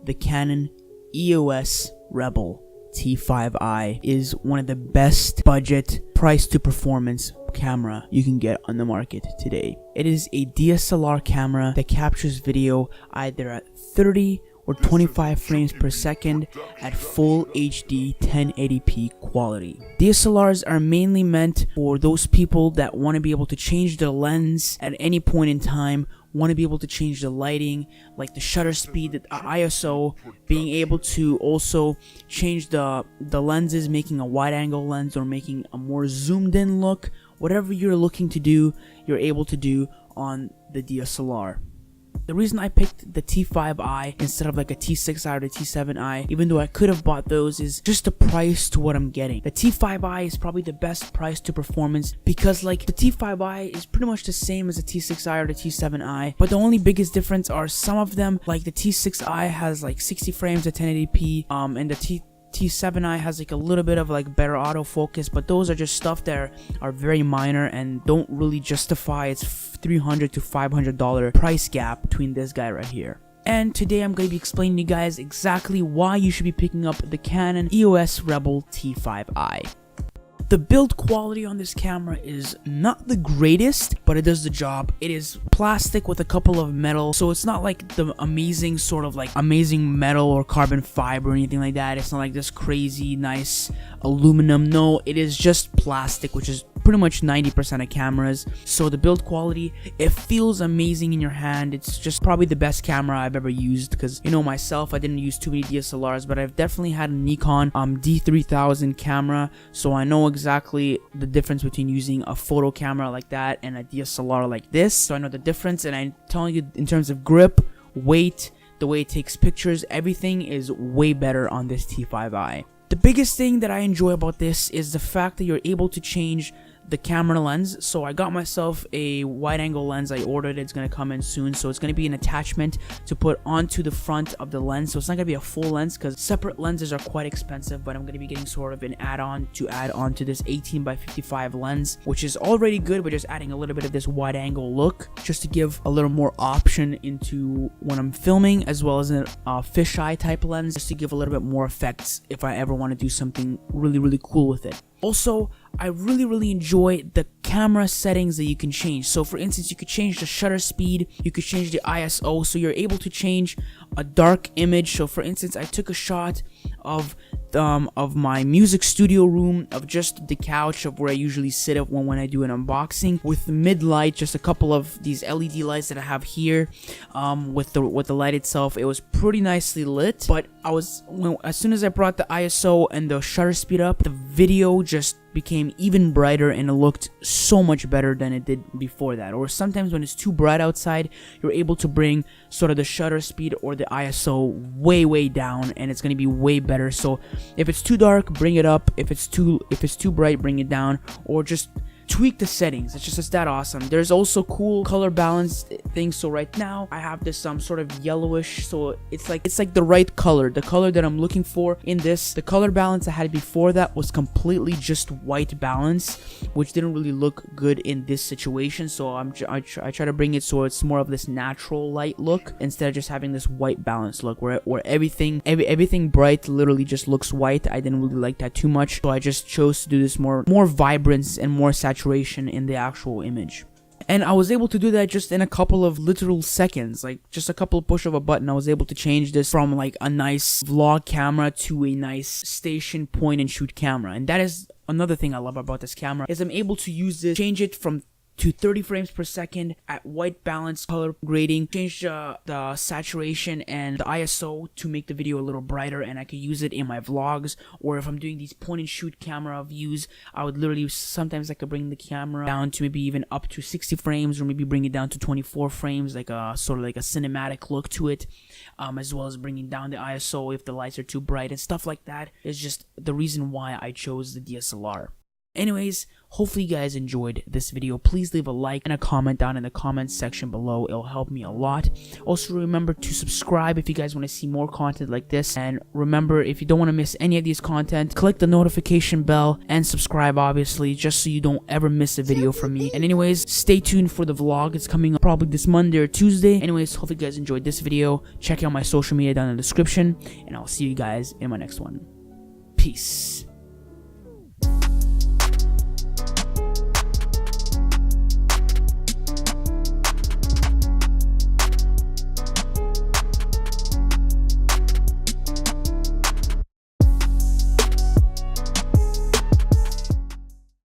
the Canon EOS Rebel T5i is one of the best budget price to performance camera you can get on the market today. It is a DSLR camera that captures video either at 30 or 25 frames per second at full HD 1080p quality. DSLRs are mainly meant for those people that want to be able to change the lens at any point in time, want to be able to change the lighting, like the shutter speed, the ISO, being able to also change the lenses, making a wide angle lens or making a more zoomed in look. Whatever you're looking to do, you're able to do on the DSLR. The reason I picked the T5i instead of like a T6i or the T7i, even though I could have bought those, is just the price to what I'm getting. The T5i is probably the best price to performance because like the T5i is pretty much the same as the T6i or the T7i, but the only biggest difference are some of them, like the T6i has like 60 frames at 1080p, and the T7i has like a little bit of like better autofocus, but those are just stuff that are very minor and don't really justify its $300 to $500 price gap between this guy right here. And today I'm going to be explaining to you guys exactly why you should be picking up the Canon EOS Rebel T5i. The build quality on this camera is not the greatest, but it does the job. It is plastic with a couple of metal, so it's not like the amazing sort of like amazing metal or carbon fiber or anything like that. It's not like this crazy nice aluminum. No, it is just plastic, which is pretty much 90% of cameras. So the build quality, it feels amazing in your hand. It's just probably the best camera I've ever used because, you know, myself, I didn't use too many DSLRs, but I've definitely had a Nikon D3000 camera, so I know exactly the difference between using a photo camera like that and a DSLR like this. So I know the difference, and I'm telling you, in terms of grip, weight, the way it takes pictures, everything is way better on this T5i. The biggest thing that I enjoy about this is the fact that you're able to change the camera lens. So I got myself a wide angle lens. I ordered it. It's going to come in soon. So it's going to be an attachment to put onto the front of the lens. So it's not going to be a full lens because separate lenses are quite expensive, but I'm going to be getting sort of an add-on to add on to this 18x55 lens, which is already good, but just adding a little bit of this wide angle look just to give a little more option into when I'm filming, as well as a fisheye type lens just to give a little bit more effects if I ever want to do something really cool with it. Also, I really enjoy the camera settings that you can change. So for instance, you could change the shutter speed, you could change the ISO, so you're able to change a dark image. So for instance, I took a shot of my music studio room, of just the couch of where I usually sit at when I do an unboxing, with mid light, just a couple of these LED lights that I have here. With the light itself, it was pretty nicely lit, but as soon as I brought the ISO and the shutter speed up, the video just became even brighter and it looked so much better than it did before that. Or sometimes when it's too bright outside, you're able to bring sort of the shutter speed or the ISO way down, and it's going to be way better. So if it's too dark, bring it up. If it's too bright, bring it down, or just tweak the settings. It's that awesome. There's also cool color balance things. So right now I have this sort of yellowish, so it's like the right color, the color that I'm looking for in this. The color balance I had before that was completely just white balance, which didn't really look good in this situation. So I try to bring it so it's more of this natural light look instead of just having this white balance look where everything bright literally just looks white. I didn't really like that too much, so I just chose to do this more vibrance and more saturation in the actual image. And I was able to do that just in a couple of literal seconds, like just a couple of push of a button. I was able to change this from like a nice vlog camera to a nice station point and shoot camera. And that is another thing I love about this camera, is I'm able to use this, change it to 30 frames per second at white balance color grading, change the saturation and the ISO to make the video a little brighter, and I could use it in my vlogs. Or if I'm doing these point and shoot camera views, I would literally, sometimes I could bring the camera down to maybe even up to 60 frames, or maybe bring it down to 24 frames, like a sort of like a cinematic look to it, as well as bringing down the ISO if the lights are too bright and stuff like that. Is just the reason why I chose the DSLR. Anyways, hopefully you guys enjoyed this video. Please leave a like and a comment down in the comments section below. It'll help me a lot. Also remember to subscribe if you guys want to see more content like this, and remember, if you don't want to miss any of these content, click the notification bell and subscribe, obviously, just so you don't ever miss a video from me. And anyways, stay tuned for the vlog. It's coming up probably this Monday or Tuesday. Anyways, hopefully you guys enjoyed this video. Check out my social media down in the description, and I'll see you guys in my next one. Peace.